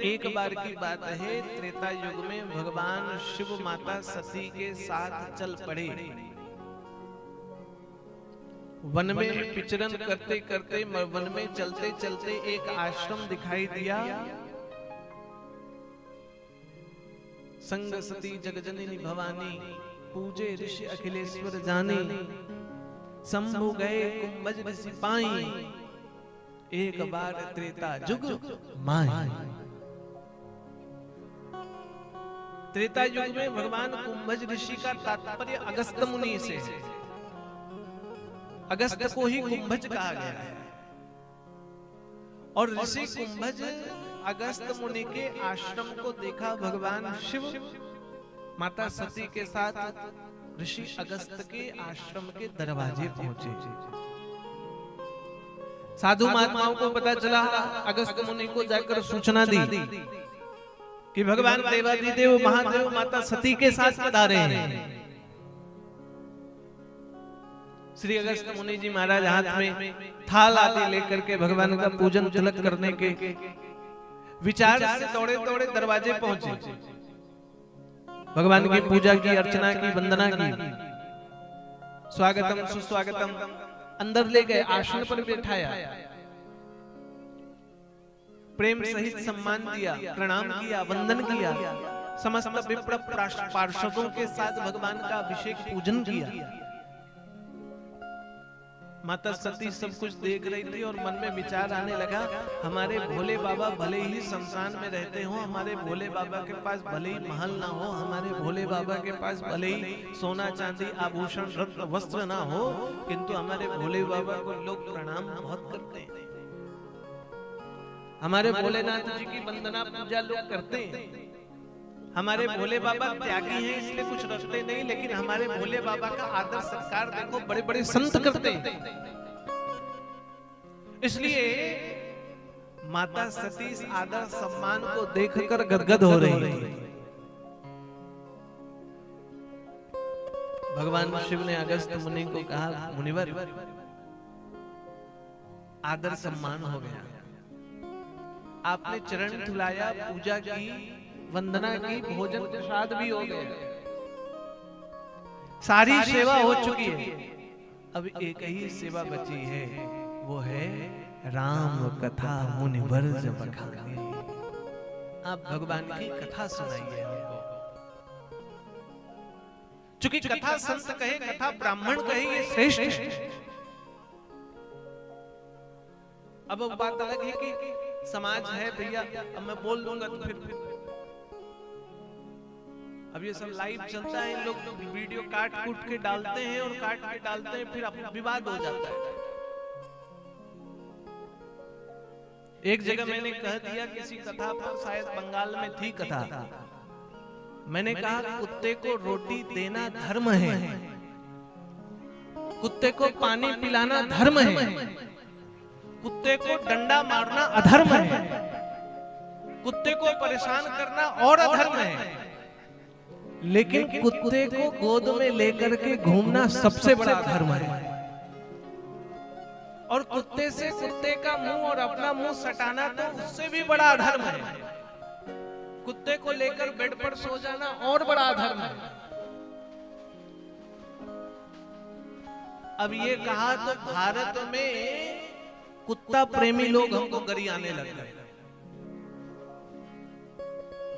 एक बार की बात है, त्रेता युग में भगवान शिव माता सती के साथ चल पड़े। वन में विचरण करते करते वन में चलते चलते एक आश्रम दिखाई दिया। संग सती जगजननी भवानी, पूजे ऋषि अखिलेश्वर जानी। शंभु गए कुंभज ऋषि पाई, एक बार त्रेता युग माई। त्रेता युग में भगवान कुंभज ऋषि का तात्पर्य अगस्त मुनि से है। अगस्त को ही कुंभज कहा गया है। और ऋषि कुंभज अगस्त मुनि के आश्रम को देखा भगवान शिव माता सती के साथ ऋषि अगस्त के आश्रम के दरवाजे पहुंचे। साधु महात्माओं को पता चला, अगस्त मुनि को जाकर सूचना दी कि भगवान देवादिदेव महादेव माता सती के साथ पधारे हैं। श्री अगस्त मुनि जी महाराज हाथ में थाल आदि लेकर के भगवान का पूजन तिलक करने के विचार से दौड़े दौड़े दरवाजे पहुंचे। भगवान की पूजा की, अर्चना की, वंदना की, स्वागतम सुस्वागतम अंदर ले गए, आसन पर बैठाया, प्रेम सहित सम्मान दिया, प्रणाम किया, वंदन किया। समस्त विप्र पार्षदों के साथ भगवान का अभिषेक पूजन किया। माता सती सब कुछ देख रही थी और मन में विचार आने लगा, हमारे भोले बाबा भले ही शमशान में रहते हो, हमारे भोले बाबा के पास भले ही महल ना हो, हमारे भोले बाबा के पास भले ही सोना चांदी आभूषण रत्न वस्त्र ना हो, किंतु हमारे भोले बाबा को लोग प्रणाम बहुत करते हैं। हमारे भोलेनाथ जी की वंदना पूजा लोग करते हैं। हमारे भोले बाबा त्यागी हैं इसलिए कुछ रखते नहीं, लेकिन हमारे भोले बाबा का आदर सत्कार देखो बड़े बड़े संत करते हैं। इसलिए माता सती इस आदर सम्मान को देखकर गदगद हो रही थी। भगवान शिव ने अगस्त मुनि को कहा, मुनिवर आदर सम्मान हो गया, आपने चरण धुलाया, पूजा की, वंदना की, भोजन प्रसाद भी हो गया, सारी सेवा हो चुकी है। अब एक ही सेवा बची है, वो है राम कथा मुनिवर जब बखाने। आप भगवान की कथा सुनाइए हमको। चूंकि कथा संत कहे, कथा ब्राह्मण कहे, ये श्रेष्ठ है। अब बात अलग है कि समाज है भैया, अब मैं बोल दूंगा तो फिर अब ये सब लाइव चलता है, इन लोग वीडियो काट कूट के डालते हैं और काट के डालते हैं, फिर विवाद हो जाता है। एक जगह मैंने कह दिया किसी कथा पर, शायद बंगाल में थी कथा, मैंने कहा कुत्ते को रोटी देना धर्म है, कुत्ते को पानी पिलाना धर्म है, कुत्ते को डंडा मारना अधर्म है, कुत्ते को परेशान करना और अधर्म है, लेकिन कुत्ते को गोद में लेकर के घूमना सबसे बड़ा धर्म है। और कुत्ते से कुत्ते का मुंह और अपना मुंह सटाना तो उससे भी बड़ा अधर्म है। कुत्ते को लेकर बेड पर सो जाना और बड़ा अधर्म है। अब ये कहा तो भारत में कुत्ता प्रेमी लोग हमको गरियाने लग गए।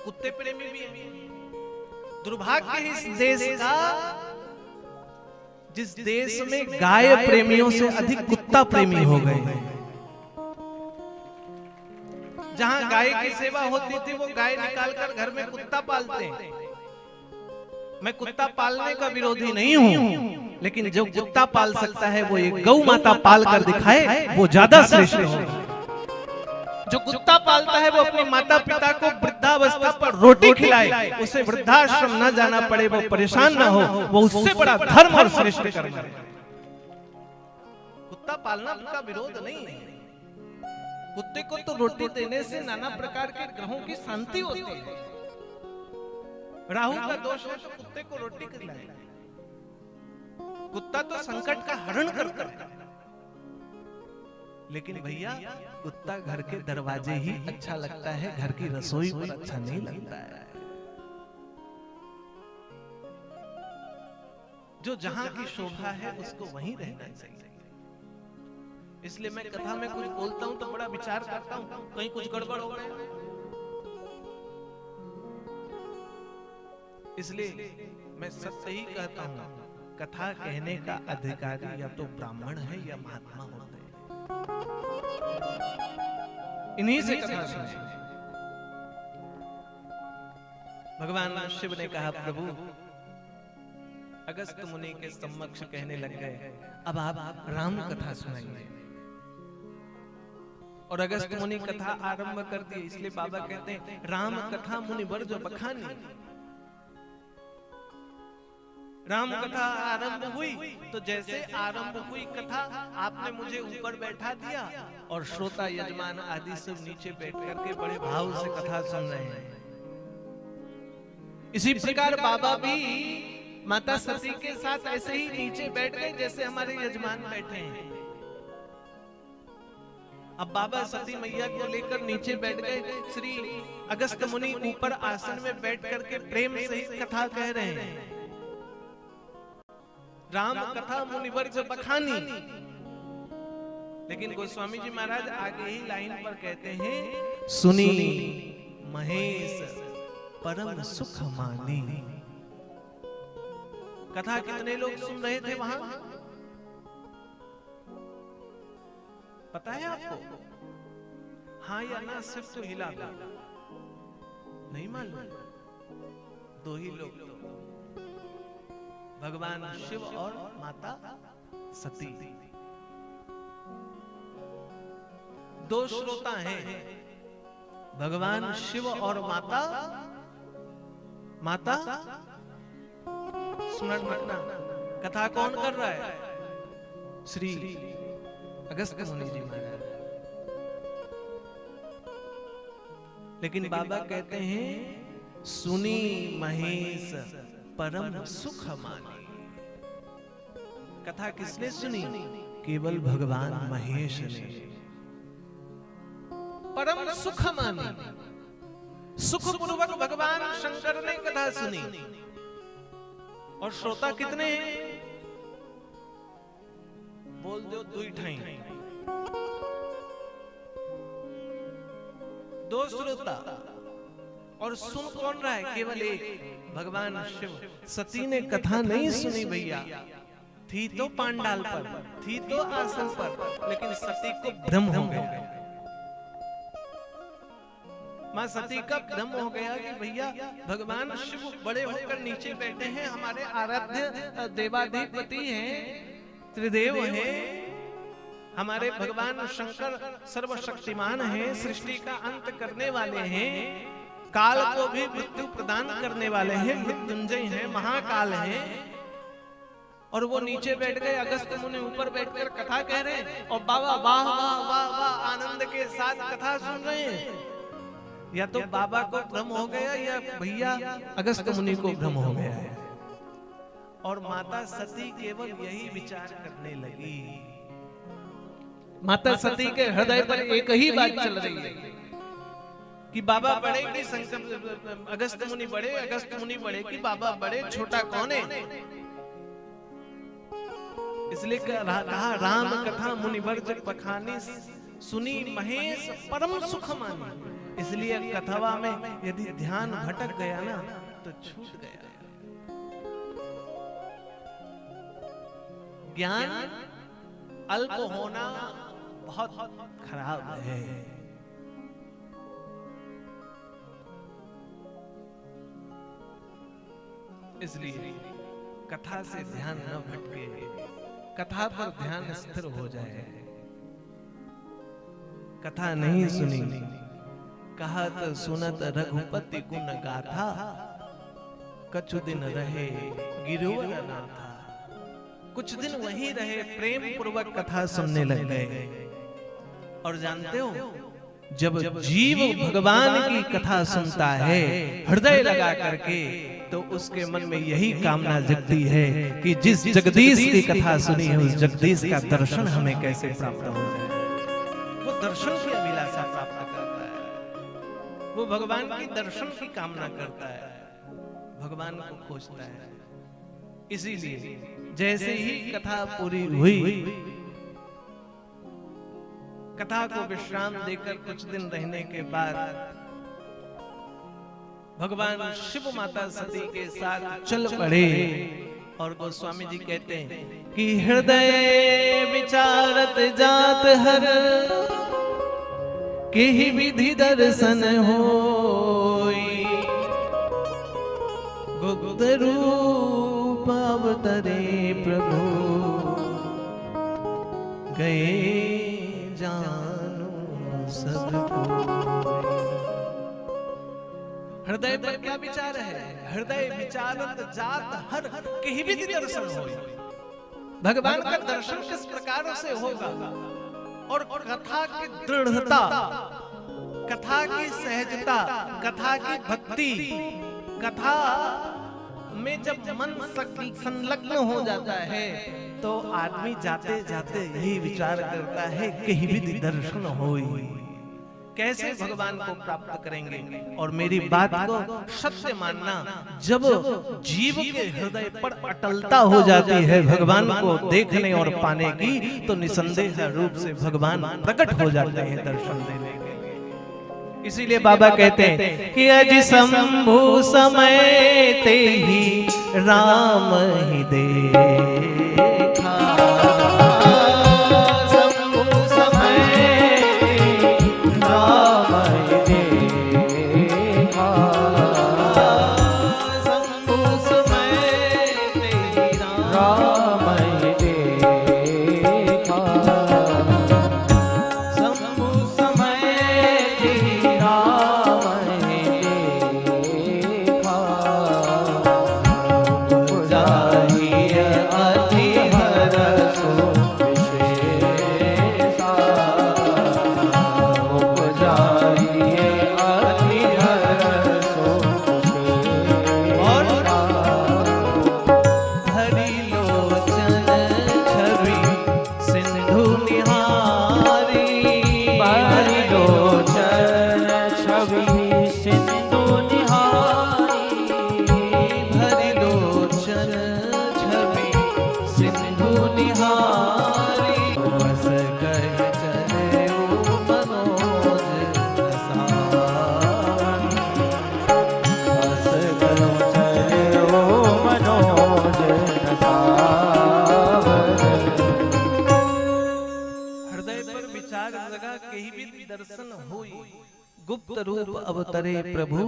कुत्ते प्रेमी भी हैं। दुर्भाग्य है इस देश का, जिस देश में गाय प्रेमियों से अधिक कुत्ता प्रेमी हो गए। जहां गाय की सेवा होती थी, वो गाय निकालकर घर में कुत्ता पालते हैं। मैं कुत्ता पालने का विरोधी नहीं हूं, लेकिन जो कुत्ता पाल सकता है वो एक गौ माता पाल कर दिखाए, वो ज्यादा श्रेष्ठ होगा। जो कुत्ता पालता है वो अपने माता पिता को वृद्धावस्था पर रोटी खिलाए, उसे वृद्धाश्रम न जाना पड़े, वो परेशान ना हो, वो उससे बड़ा धर्म और श्रेष्ठ कर्म है। कुत्ता पालना का विरोध नहीं है। कुत्ते को तो रोटी देने से नाना प्रकार के ग्रहों की शांति होती है। राहु का दोष है तो कुत्ते को रोटी खिलाए। कुत्ता तो संकट का हरण करता है। लेकिन भैया कुत्ता घर के दरवाजे ही अच्छा लगता है, घर की रसोई पर अच्छा नहीं लगता है। जो जहां की शोभा है उसको वहीं रहना चाहिए। इसलिए मैं कथा में कुछ बोलता हूं तो बड़ा विचार करता हूं, कहीं कुछ गड़बड़ हो गया। इसलिए मैं सत्य ही कहता हूं, कथा कहने का अधिकारी या तो ब्राह्मण है या महात्मा होते हैं। इन्हीं से कथा सुने। भगवान शिव ने कहा, प्रभु अगस्त मुनि के समक्ष कहने लग गए, अब आप राम कथा सुनाइए। और अगस्त मुनि कथा आरंभ कर दी। इसलिए बाबा कहते हैं, राम कथा मुनि वर्ज बखानी। राम कथा आरंभ हुई तो जैसे आरंभ हुई कथा, आपने मुझे ऊपर बैठा दिया और श्रोता यजमान आदि सब नीचे बैठ करके बड़े भाव से कथा सुन रहे हैं। इसी प्रकार बाबा भी माता सती के साथ ऐसे ही नीचे बैठ गए जैसे हमारे यजमान बैठे हैं। अब बाबा सती मैया को लेकर नीचे बैठ गए। श्री अगस्त मुनि ऊपर आसन में बैठ करके प्रेम से ही कथा कह रहे हैं। राम कथा मुनिवर्ज बखानी। लेकिन गोस्वामी जी महाराज आगे ही लाइन पर कहते हैं, सुनी महेश परम सुख मानी। कथा कितने लोग सुन रहे थे वहां, पता है आपको? हाँ या ना सिर्फ तो हिला दो, नहीं मालूम? दो ही लोग तो, भगवान शिव और माता सती। दो श्रोता हैं, भगवान शिव और माता स्मरण रखना। कथा कौन कर रहा है? श्री अगस्त मुनि जी महाराज। लेकिन बाबा कहते हैं, सुनी महेश परम सुख मानी। कथा किसने सुनी? केवल भगवान महेश ने परम सुख मानी। सुख पूर्वक भगवान शंकर ने कथा सुनी। और श्रोता कितने हैं? बोल दो, दुई ठाई। दो श्रोता। और सुन कौन रहा है? केवल एक, भगवान शिव। सती ने कथा नहीं सुनी भैया, थी तो पांडाल पर, थी तो आसन पर, लेकिन सती को भ्रम हो गया। मां सती का भ्रम हो गया कि भैया भगवान शिव बड़े होकर नीचे बैठे हैं, हमारे आराध्य देवाधिपति हैं, त्रिदेव हैं, हमारे भगवान शंकर सर्वशक्तिमान हैं, सृष्टि का अंत करने वाले हैं, काल को भी मृत्यु प्रदान करने वाले हैं, मृत्युंजय हैं, महाकाल हैं। और वो नीचे बैठ गए, अगस्त मुनि ऊपर बैठकर कथा कह रहे हैं और बाबा वाह वाह वाह वाह आनंद के साथ कथा सुन रहे हैं। या तो बाबा को भ्रम हो गया या भैया अगस्त मुनि को भ्रम हो गया है। और माता सती केवल यही विचार करने लगी। माता सती के हृदय पर एक ही बात चल रही है कि बाबा बड़े कि शंकर, अगस्त मुनि बड़े, अगस्त मुनि बड़े कि बाबा बड़े, छोटा कौन है? इसलिए कहा राम कथा मुनिवर्ज बखानी, सुनी महेश परम सुख मानी। इसलिए कथवा में यदि ध्यान भटक गया ना तो छूट गया। ज्ञान अल्प होना बहुत खराब है। इसलिए कथा से ध्यान न भटके, कथा पर ध्यान स्थिर हो जाए। कथा नहीं सुनी, कहत सुनत रघुपति गुण गाथा, कछु दिन रहे गिरवर नाथा। कुछ दिन वहीं रहे, प्रेम पूर्वक कथा सुनने लग गए। और जानते हो, जब जीव भगवान की कथा सुनता है हृदय लगा करके, तो उसके मन में यही कामना जगती है कि जिस जगदीश की कथा सुनी है उस जगदीश का दर्शन हमें कैसे प्राप्त हो जाए। दर्शन की अभिलाषा प्राप्त करता है, वो भगवान की दर्शन की कामना करता है, भगवान को खोजता है। इसीलिए जैसे ही कथा पूरी हुई, कथा को विश्राम देकर कुछ दिन रहने के बाद भगवान शिव माता सती के साथ चल पड़े। और गोस्वामी जी कहते हैं कि हृदय विचारत जात हर के ही विधि दर्शन होई, गुप्त रूप अवतरे प्रभु गए जानो सबको। हृदय पर क्या विचार है? हृदय विचारत जात हर कहीं भी दर्शन हो। भगवान का दर्शन किस प्रकार से होगा? और कथा की दृढ़ता, कथा की सहजता, कथा की भक्ति, कथा में जब मन संलग्न हो जाता है तो आदमी जाते जाते यही विचार करता है कहीं भी दर्शन होई, कैसे भगवान को प्राप्त करेंगे। और मेरी बात को सत्य मानना, जब जीव के हृदय पर अटलता हो जाती है भगवान को देखने और पाने की, तो निसंदेह रूप से भगवान प्रकट हो जाते हैं दर्शन देने के लिए। इसीलिए बाबा कहते हैं कि अज शंभु समय ते ही राम ही देखा, गुप्त रूप अवतरे प्रभु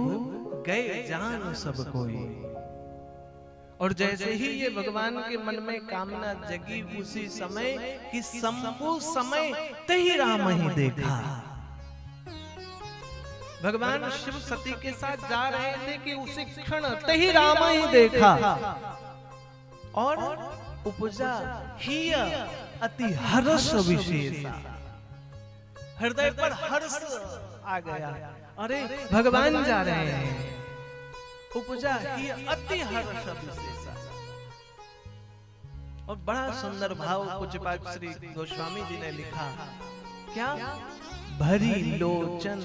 गए जान सब कोई। और जैसे ही ये भगवान के मन में कामना जगी, उसी समय कि शंभु समय तही राम ही देखा। भगवान शिव सती के साथ जा रहे थे कि उसी क्षण तही राम ही देखा और उपजा ही अति हर्ष विशेषा। हृदय पर हर्ष आ गया, अरे भगवान जा रहे हैं। उपजा ही अति हर्ष विशेषा। और बड़ा सुंदर भाव पूज्यपाद श्री गोस्वामी जी ने लिखा, क्या? भरी लोचन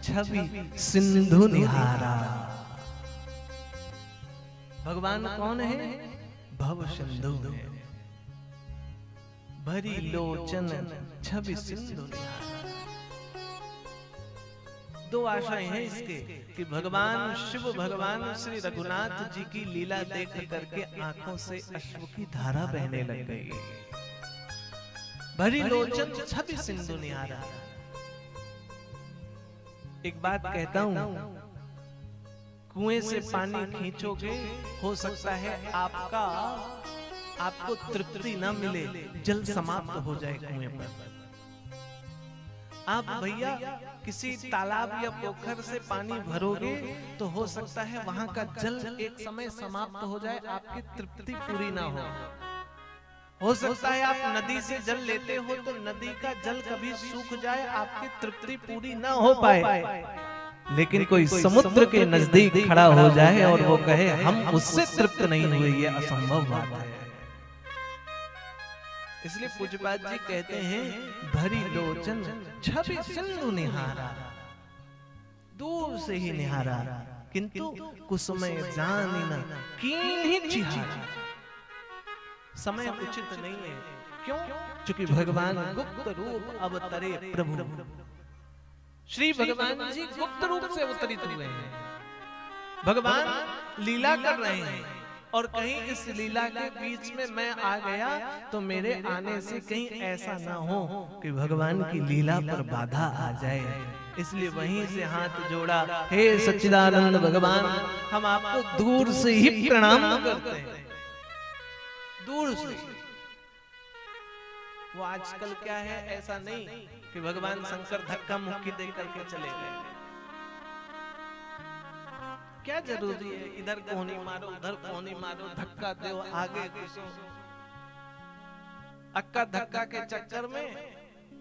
छवि सिंधु निहारा। भगवान कौन है? भव सिंधु है। भरी लोचन छवि सिंधु निहारा। दो आशाएं हैं इसके कि भगवान शिव, भगवान श्री रघुनाथ जी की लीला देख करके आंखों से अश्रु की धारा बहने लग गई। भरी लोचन छवि सिंधु निहारा। एक बात कहता हूं, कुएं से पानी खींचोगे, हो सकता है आपको तृप्ति न मिले, जल समाप्त हो जाए कुएं पर। आप भैया किसी तालाब या पोखर से पानी भरोगे तो हो सकता है वहां का जल एक समय समाप्त हो जाए, आपकी तृप्ति पूरी ना हो सकता है आप नदी से जल लेते हो तो नदी का जल कभी सूख जाए, आपकी तृप्ति पूरी ना हो पाए। लेकिन कोई समुद्र के नजदीक खड़ा हो जाए और वो कहे हम उससे तृप्त नहीं हुए, ये असंभव बात है। इसलिए पूज्यपाद जी कहते हैं भरी लोचन छवि सिंधु निहारा, दूर से ही निहारा किंतु कुसुमय जानी न कीन्ही चिहारा। समय उचित नहीं है, क्यों? क्योंकि भगवान गुप्त रूप अवतरे प्रभु। श्री भगवान जी गुप्त रूप से अवतरित हुए हैं। भगवान लीला कर रहे हैं और कहीं इस लीला के बीच में मैं आ गया तो मेरे आने से कहीं ऐसा ना हो कि भगवान की लीला पर बाधा आ जाए। इसलिए वहीं से हाथ जोड़ा, हे सच्चिदानंद भगवान, हम आपको दूर से ही प्रणाम करते हैं, दूर से। वो आजकल क्या है, ऐसा नहीं कि भगवान शंकर धक्का मुक्की दे करके चले गए। क्या जरूरी है इधर कोहनी मारो उधर कोहनी मारो, धक्का दो आगे घुसो, अक्का धक्का के चक्कर में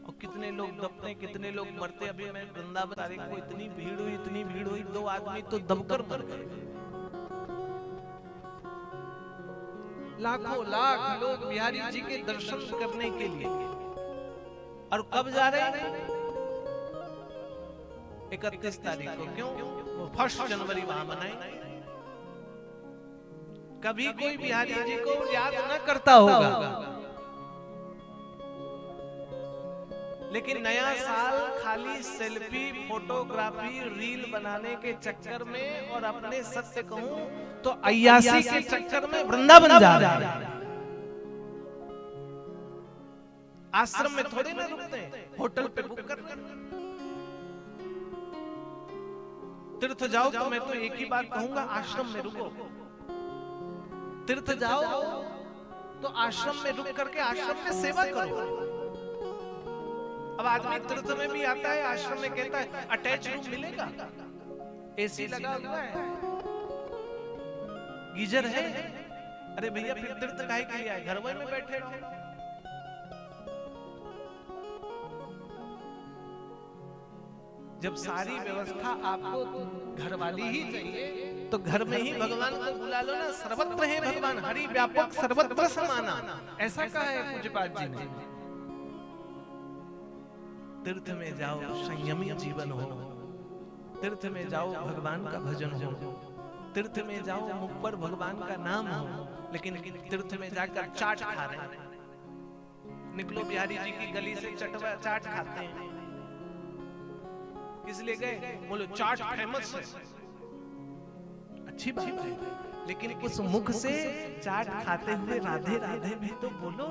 और कितने लोग दबते कितने लोग मरते। अभी मैं वृंदावन तारीख को इतनी भीड़ हुई 2 आदमी तो दबकर मर गए। लाखों लाख लोग बिहारी जी के दर्शन करने के लिए, और कब जा रहे हैं? 31 तारीख को। क्यों? वो 1 जनवरी वहां मनाएंगे। कभी कोई बिहारी जी को याद न करता होगा, लेकिन नया साल खाली सेल्फी, फोटोग्राफी, रील बनाने के चक्कर में और अपने सत्य कहूं तो अय्यासी के चक्कर में वृंदावन जा रहे हैं। आश्रम में थोड़ी ना रुकते हैं, होटल पे बुक कर रहे हैं। तीर्थ जाओ तो मैं तो एक ही बात कहूंगा, आश्रम में रुको। तीर्थ जाओ तो आश्रम में रुक करके आश्रम में सेवा करो। अब आदमी तीर्थ में भी आता है, आश्रम में कहता है अटैच रूम मिलेगा, एसी लगा हुआ है, गीजर है। अरे भैया फिर तीर्थ काहे के लिए आए? घर में बैठे रहो। जब सारी व्यवस्था आपको घर वाली ही चाहिए तो घर में ही भगवान को बुला लो ना। सर्वत्र है भगवान, हरि व्यापक सर्वत्र समाना, ऐसा कहा है पूज्यपाद जी ने। तीर्थ में जाओ, संयमी जीवन हो। तीर्थ में जाओ, भगवान का भजन हो। तीर्थ में जाओ, मुख पर भगवान का नाम हो। लेकिन तीर्थ में जाकर चाट खा रहे हैं। निकलो बिहारी जी की गली से चाट खाते हैं। इसलिए गए, बोलो चाट फेमस है, अच्छी बात है, लेकिन उस मुख से चाट खाते हुए राधे राधे भी तो बोलो।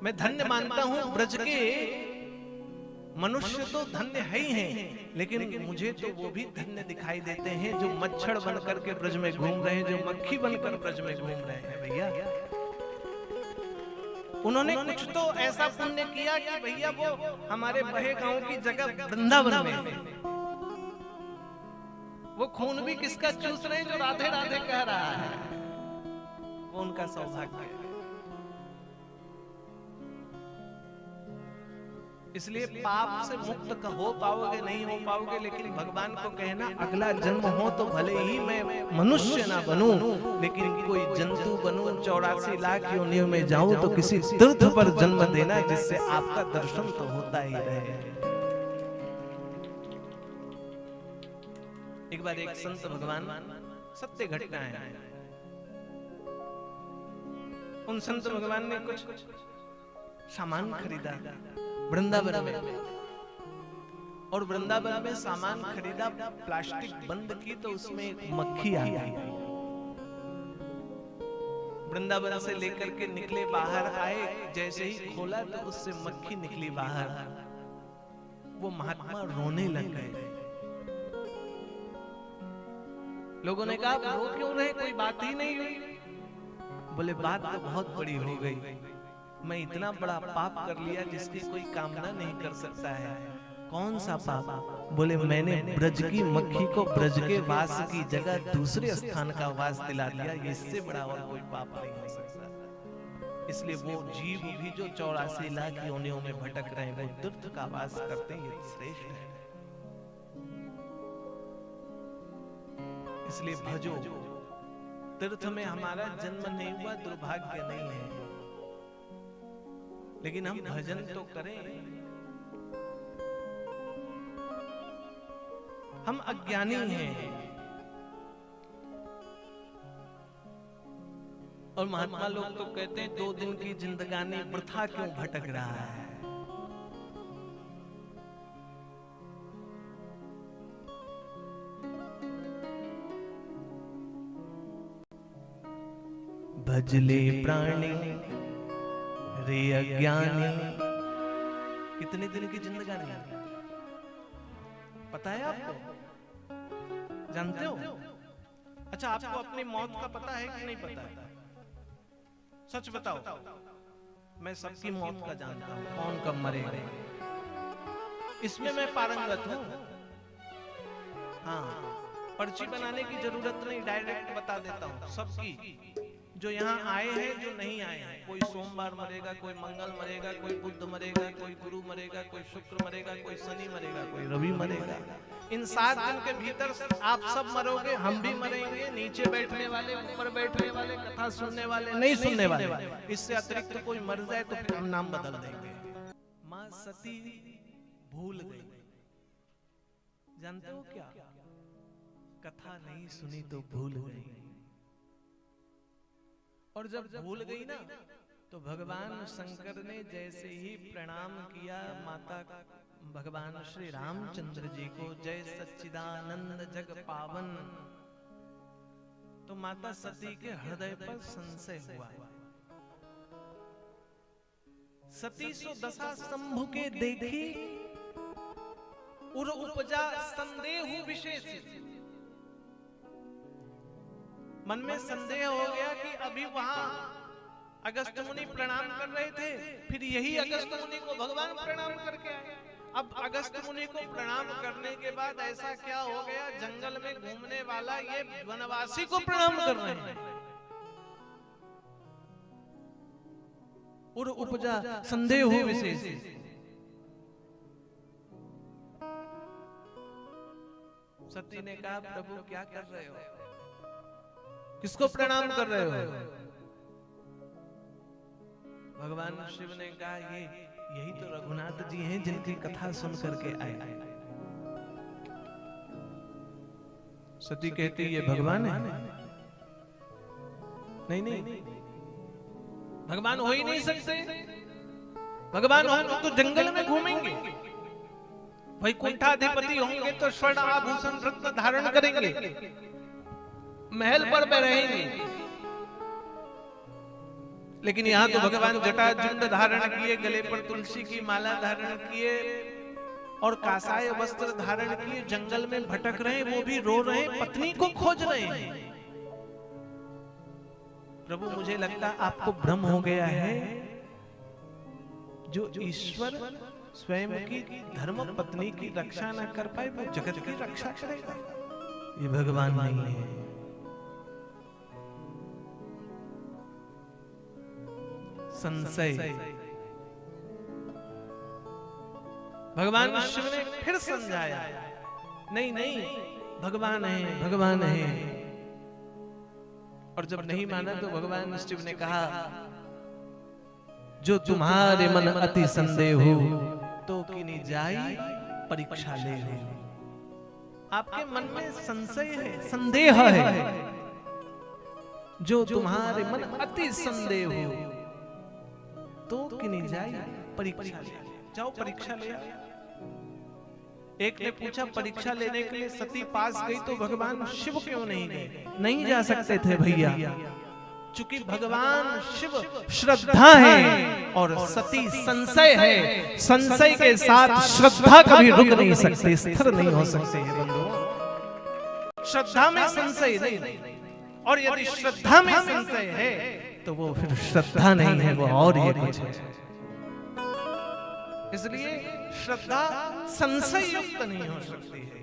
मैं धन्य मानता हूं ब्रज के मनुष्य तो धन्य है ही हैं, लेकिन मुझे तो वो भी धन्य दिखाई देते हैं जो मच्छर बनकर के ब्रज में घूम रहे हैं, जो मक्खी बनकर ब्रज में घूम रहे हैं। भैया उन्होंने कुछ तो ऐसा पुण्य किया कि भैया वो हमारे बहे गांव की जगह वृंदावन में वो खून भी किसका चूस रहे हैं जो राधे राधे कह रहा है। वो उनका सौभाग्य है। इसलिए पाप से मुक्त हो पाओगे नहीं हो पाओगे, लेकिन भगवान को कहना अगला जन्म हो तो भले ही मैं मनुष्य ना बनूं, लेकिन कोई जंतु बनूं, 84 लाख योनियों में जाऊं तो किसी तीर्थ पर जन्म देना जिससे आपका दर्शन तो होता ही रहे। एक बार एक संत भगवान, सत्य घटना है, उन संत भगवान ने कुछ सामान खरीदा वृंदावन में, और वृंदावन में सामान खरीदा, प्लास्टिक बंद की तो उसमें एक मक्खी आ गई। वृंदावन से लेकर के निकले, बाहर आए, जैसे ही खोला तो उससे मक्खी निकली बाहर। वो महात्मा रोने लग गए। लोगों ने कहा रो क्यों रहे, कोई बात ही नहीं हुई। बोले बात तो बहुत बड़ी हो गई, मैं इतना बड़ा पाप कर लिया जिसकी कोई कामना नहीं कर सकता है। कौन सा पाप? बोले मैंने ब्रज की मक्खी को ब्रज के वास की जगह दूसरे स्थान का वास दिला दिया, इससे बड़ा और कोई पाप नहीं हो सकता। इसलिए वो जीव भी जो 84 लाख योनियों में भटक रहे हैं, वो तीर्थ का वास करते हैं, ये श्रेष्ठ है। इसलिए भजो, तीर्थ में हमारा जन्म नहीं हुआ दुर्भाग्य नहीं है, लेकिन हम भजन तो करें। हम अज्ञानी हैं और महात्मा लोग तो कहते हैं 2 दिन की जिंदगानी वृथा क्यों भटक रहा है। भजले प्राणी रे अज्ञानी। कितने दिन की जिंदगानी पता है आपको? जानते हो? अच्छा, आपको अपनी मौत का पता है कि नहीं पता है? सच बताओ। मैं सबकी मौत का जानता हूं, कौन कब मरेगा, इसमें मैं पारंगत हूं। हाँ, पर्ची बनाने की जरूरत नहीं, डायरेक्ट बता देता हूं सबकी। जो यहाँ आए हैं, जो नहीं आए हैं, कोई सोमवार मरेगा, कोई मंगल मरेगा, कोई बुध मरेगा, कोई गुरु मरेगा, कोई शुक्र मरेगा, कोई शनि मरेगा, कोई रवि मरेगा। इन 7 दिन के भीतर आप सब मरोगे, हम भी मरेंगे, नीचे बैठने वाले, ऊपर बैठने वाले, कथा सुनने वाले, नहीं सुनने वाले। इससे अतिरिक्त कोई मर जाए तो हम नाम बदल देंगे। माँ सती भूल गई, जानते हो क्या? कथा नहीं सुनी तो भूल गई। और जब भूल गई ना, तो भगवान शंकर ने जैसे ही प्रणाम किया माता भगवान श्री रामचंद्र जी को, जय सच्चिदानंद जग पावन, तो माता सती के हृदय पर संशय हुआ। सती सो दशा शंभु के देखी, उर उपजा संदेह विशेष। मन में संदेह हो गया कि अभी वहां अगस्त मुनि प्रणाम कर रहे थे, फिर यही अगस्त मुनि को भगवान प्रणाम करके आए। अब अगस्त मुनि को प्रणाम करने के बाद ऐसा क्या हो गया, जंगल में घूमने वाला ये वनवासी को प्रणाम कर रहे हैं। और उपजा संदेह हो विशेष। सती ने कहा, प्रभु क्या कर रहे हो, किसको प्रणाम कर रहे हो? भगवान शिव ने कहा, यही तो रघुनाथ जी हैं जिनकी कथा सुन करके आए। सती कहती, ये भगवान है? नहीं, भगवान हो ही नहीं सकते। भगवान हो तो जंगल में घूमेंगे, वैकुंठाधिपति होंगे तो स्वर्ण आभूषण रत्न धारण करेंगे, महल पर रहेंगे। लेकिन यहाँ तो भगवान जटाजुंड धारण किए, गले पर तुलसी की माला धारण किए और कासाय वस्त्र धारण किए जंगल में भटक रहे हैं, वो भी रो रहे हैं, पत्नी को खोज रहे हैं। प्रभु, मुझे लगता आपको भ्रम हो गया है। जो ईश्वर स्वयं की धर्म पत्नी की रक्षा न कर पाए, वो जगत की रक्षा करेगा? ये भगवान नहीं है। संशय। भगवान शिव ने फिर समझाया, नहीं, भगवान है, भगवान है। और जब नहीं माना तो भगवान शिव ने कहा, जो तुम्हारे मन अति संदेह हो तो किनी जाई परीक्षा ले हो। आपके मन में संशय है, संदेह है, जो तुम्हारे मन अति संदेह हो तो किनी जाई परीक्षा ले, जाओ परीक्षा ले। एक ने पूछा, परीक्षा लेने के लिए सती पास गई तो भगवान शिव क्यों नहीं गए? नहीं जा सकते थे भैया, चूंकि भगवान शिव श्रद्धा है और सती संशय है। संशय के साथ श्रद्धा कभी रुक नहीं सकती, स्थिर नहीं हो सकती है बंधुओं। श्रद्धा में संशय नहीं, और यदि श्रद्धा में संशय है तो वो फिर श्रद्धा नहीं है, वो और ही कुछ है। इसलिए श्रद्धा संशय युक्त नहीं हो सकती है।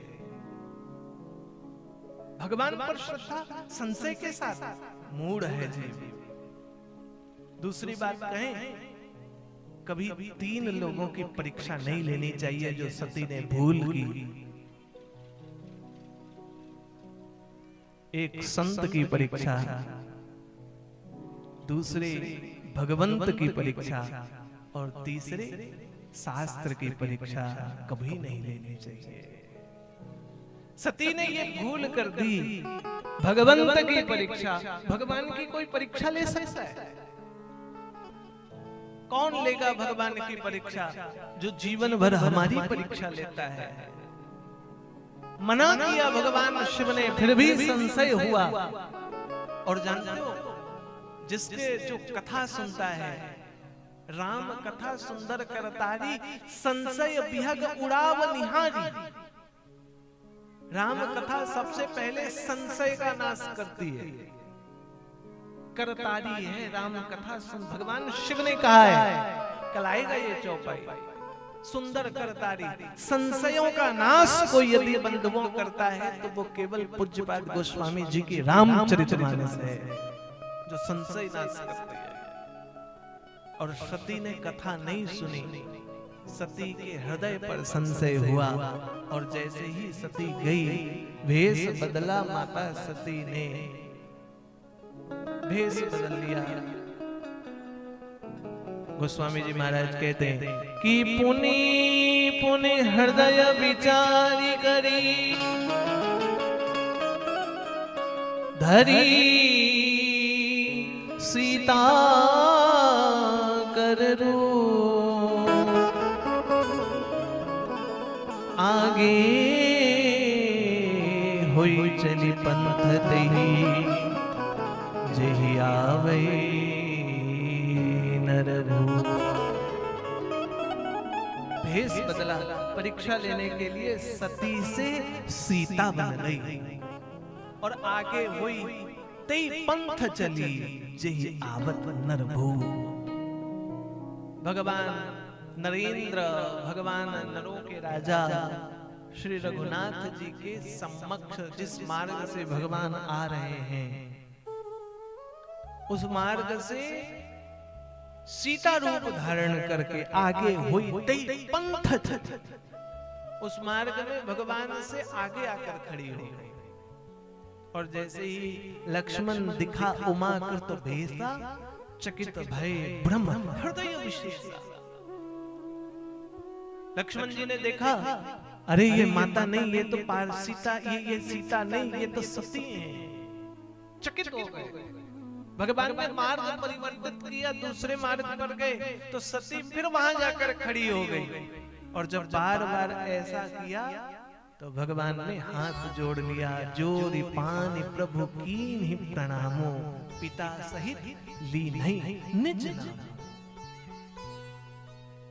भगवान पर श्रद्धा संशय के साथ मूढ़ है जी। दूसरी बात कहें, कभी 3 लोगों की परीक्षा नहीं लेनी चाहिए जो सती ने भूल की। एक संत की परीक्षा, दूसरे भगवंत की परीक्षा और तीसरे शास्त्र की परीक्षा कभी नहीं लेनी चाहिए। सती ने ये भूल कर दी, भगवंत की परीक्षा। भगवान की कोई परीक्षा ले सकता है? कौन लेगा भगवान की परीक्षा? जो जीवन भर हमारी परीक्षा लेता है। मना किया भगवान शिव ने, फिर भी संशय हुआ। और जानते हो, जिसके जो कथा सुनता है, राम कथा सुंदर करतारी, संशय विहग उड़ाव निहारी। राम कथा सबसे पहले संशय का नाश करती है, करतारी है राम कथा। भगवान शिव ने कहा है, कल आएगा ये चौपाई, सुंदर करतारी, संशयों का नाश कोई यदि बंधुओं करता है तो वो केवल पूज्यपाद गोस्वामी जी की रामचरितमानस है, जो संशय नाश करती है। और सती ने कथा नहीं सुनी, सती के हृदय पर संशय हुआ। और जैसे ही सती गई, भेष बदला माता सती ने, भेष बदल लिया। गोस्वामी जी महाराज कहते हैं कि पुनि पुनि हृदय विचारी करी, धरी सीता कर रूप, आगे हुई चली पंथ दही, जही आवे नरभूप। भेष बदला, परीक्षा लेने के लिए सती से सीता बन गई। और आगे हुई तई पंथ चली, जही आवत नरभूप। भगवान नरेंद्र, भगवान नरों के राजा श्री रघुनाथ जी के समक्ष जिस मार्ग से भगवान आ रहे हैं, उस मार्ग से सीता रूप धारण करके आगे हुई तई पंथ। उस मार्ग में भगवान से आगे आकर खड़ी हो गई। और जैसे ही लक्ष्मण दिखा उमा कर तो भेसा, चकित भय ब्रह्म हृदय विशेषा। लक्ष्मण जी ने देखा, अरे ये माता नहीं, ये तो पार सीता, ये सीता नहीं, ये तो सती है। चकित हो गए। भगवान ने मार्ग परिवर्तित किया, दूसरे मार्ग पर गए तो सती फिर वहां जाकर खड़ी हो गई। और जब बार बार ऐसा किया तो भगवान ने हाथ जोड़ लिया, जोरी पानी प्रभु कीन्हि प्रणामो, पिता सहित ली नहीं निज नाम।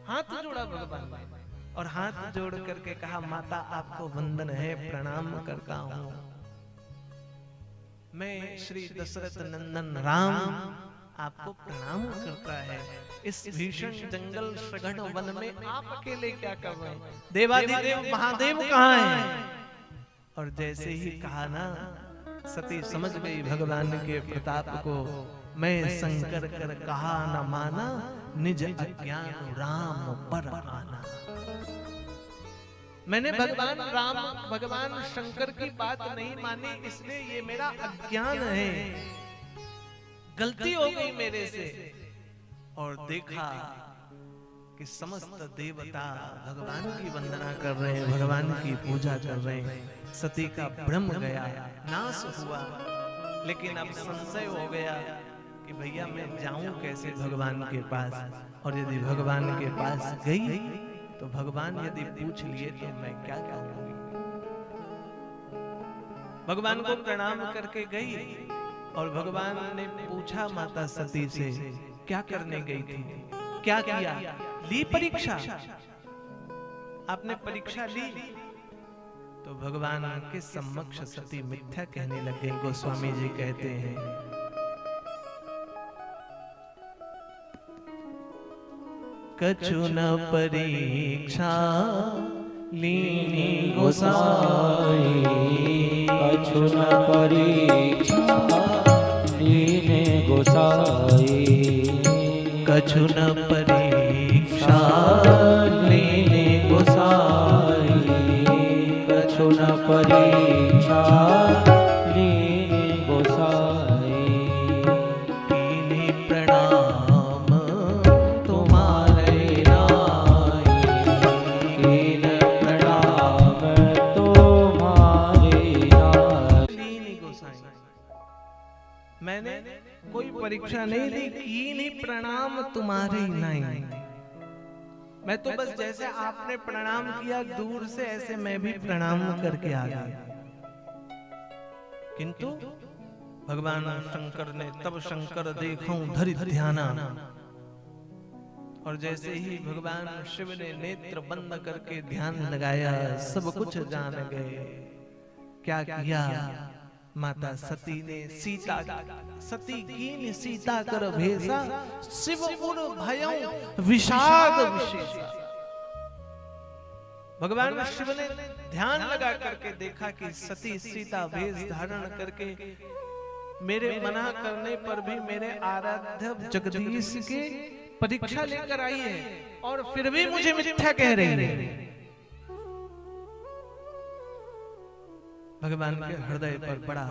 हाथ जोड़ा भगवान ने और हाथ जोड़ करके कहा, माता आपको वंदन है, प्रणाम करता हूं। मैं श्री दशरथ नंदन राम आपको प्रणाम करता है। इस भीषण जंगल सघन वन में आप अकेले क्या कर रहे हैं? देवाधिदेव महादेव कहाँ हैं? और जैसे ही कहा ना, सती समझ गई भगवान के प्रताप को। मैं शंकर कर कहा न माना, निज अज्ञान राम पर आना। मैंने भगवान राम, भगवान शंकर की बात नहीं मानी, इसलिए ये मेरा अज्ञान है, गलती हो गई मेरे से। और देखा कि समस्त देवता भगवान की वंदना कर रहे हैं, भगवान की पूजा कर रहे हैं। सती का भ्रम गया, नाश हुआ। लेकिन अब संशय हो गया कि भैया मैं जाऊं कैसे भगवान के पास। और यदि भगवान के पास गई तो भगवान यदि पूछ लिए तो मैं क्या कहूंगी। भगवान को प्रणाम करके गई और भगवान ने पूछा माता सती से, क्या करने गई थी, क्या किया? ली परीक्षा, आपने परीक्षा ली? तो भगवान के समक्ष सती मिथ्या कहने लग गई। गोस्वामी जी कहते हैं, कछु न परीक्षा लीनी गोसाई, कछु न परीक्षा लीने गोसाई, कछु न परीक्षा लीने गोसाई, कछु न परीक्षा लीने मैंने कोई परीक्षा नहीं दी, की नहीं प्रणाम तुम्हारे नहीं। मैं तो बस जैसे आपने प्रणाम किया दूर से, ऐसे मैं भी प्रणाम करके आ गया। किंतु भगवान शंकर ने तब शंकर देखूं धरि ध्याना, और जैसे ही भगवान शिव ने नेत्र बंद करके ध्यान लगाया, सब कुछ जान गए। क्या किया? माता सती ने सती कीन सीता कर भेसा, शिव उर भयं विषाद विशेषा। भगवान शिव ने ध्यान लगा करके देखा कि सती सीता भेष धारण करके मेरे मना करने पर भी मेरे आराध्य जगदीश की परीक्षा लेकर आई है, और फिर भी मुझे मिथ्या कह रही है। भगवान के हृदय पर बड़ा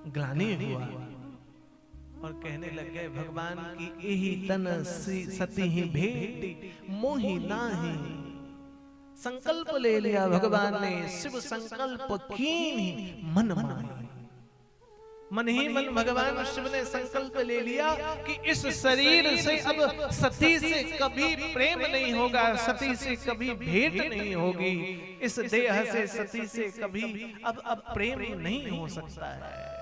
ग्लानि हुआ और कहने लग गए, भगवान की यही तन सती ही भेंट मोहि नाही। संकल्प ले लिया भगवान ने, शिव संकल्प कीन मन माही। मन ही मन भगवान शिव ने संकल्प ले लिया कि इस शरीर से अब सती से कभी प्रेम नहीं होगा, सती से कभी भेंट नहीं होगी, इस देह से सती से कभी अब प्रेम नहीं हो सकता है।